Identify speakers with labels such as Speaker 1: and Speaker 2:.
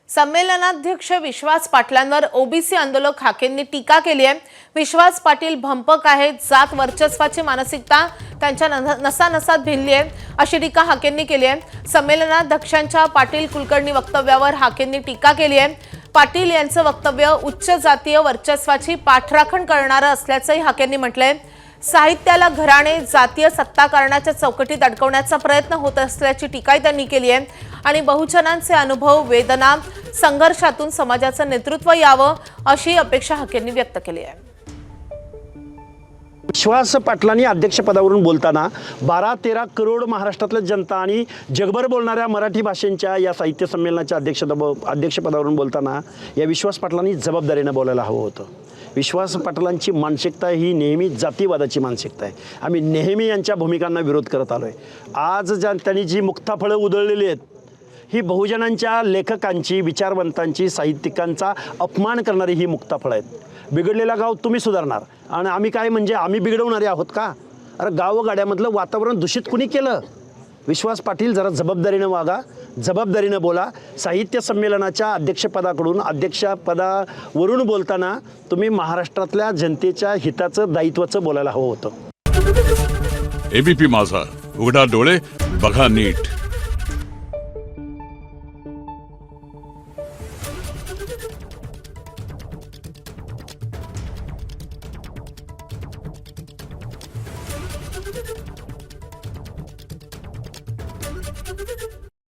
Speaker 1: संमेलनाध्यक्ष विश्वास पाटलांवर ओबीसी आंदोलक हाकेंनी टीका केली आहे। विश्वास पाटील भंपक आहेत, जात वर्चस्वाची मानसिकता त्यांच्या नसानसात भिनली आहे अशी टीका हाकेंनी केली आहे। संमेलनाध्यक्षांच्या पाटील कुलकर्णी वक्तव्यावर हाकेंनी टीका केली आहे। पाटील यांचं वक्तव्य उच्च जातीय वर्चस्वाची पाठराखण करणारं असल्याचंही हाकेंनी म्हटलंय। साहित्याला घराणे जातीय सत्ताकारणाच्या चौकटीत अडकवण्याचा प्रयत्न होत असल्याची टीकाही त्यांनी केली आहे आणि बहुजनांचे अनुभव, वेदना, संघर्षातून समाजाचं नेतृत्व यावं अशी अपेक्षा हाकेंनी व्यक्त केली आहे।
Speaker 2: विश्वास पाटलांनी अध्यक्षपदावरून बोलताना 12-13 करोड महाराष्ट्रातल्या जनता आणि जगभर बोलणाऱ्या मराठी भाषेंच्या या साहित्य संमेलनाच्या अध्यक्षपदावरून बोलताना या विश्वास पाटलांनी जबाबदारीने बोलायला हवं होतं। विश्वास पाटलांची मानसिकता ही नेहमी जातीवादाची मानसिकता आहे। आम्ही नेहमी यांच्या भूमिकांना विरोध करत आलोय। आज त्यांनी जी मुक्ताफळं उधळलेली आहेत ही बहुजनांच्या लेखकांची, विचारवंतांची, साहित्यिकांचा अपमान करणारी ही मुक्ताफळं आहेत। बिघडलेला गाव तुम्ही सुधारणार आणि आम्ही काय म्हणजे आम्ही बिघडवणारे आहोत का? अरे गावगाड्यामधलं वातावरण दूषित कुणी केलं? विश्वास पाटील जरा जबाबदारीनं वागा, जबाबदारीनं बोला। साहित्य संमेलनाच्या अध्यक्षपदावरून बोलताना तुम्ही महाराष्ट्रातल्या जनतेच्या हिताचं, दायित्वाचं बोलायला हवं होतं।
Speaker 3: एबीपी माझा, उघडा डोळे बघा नीट।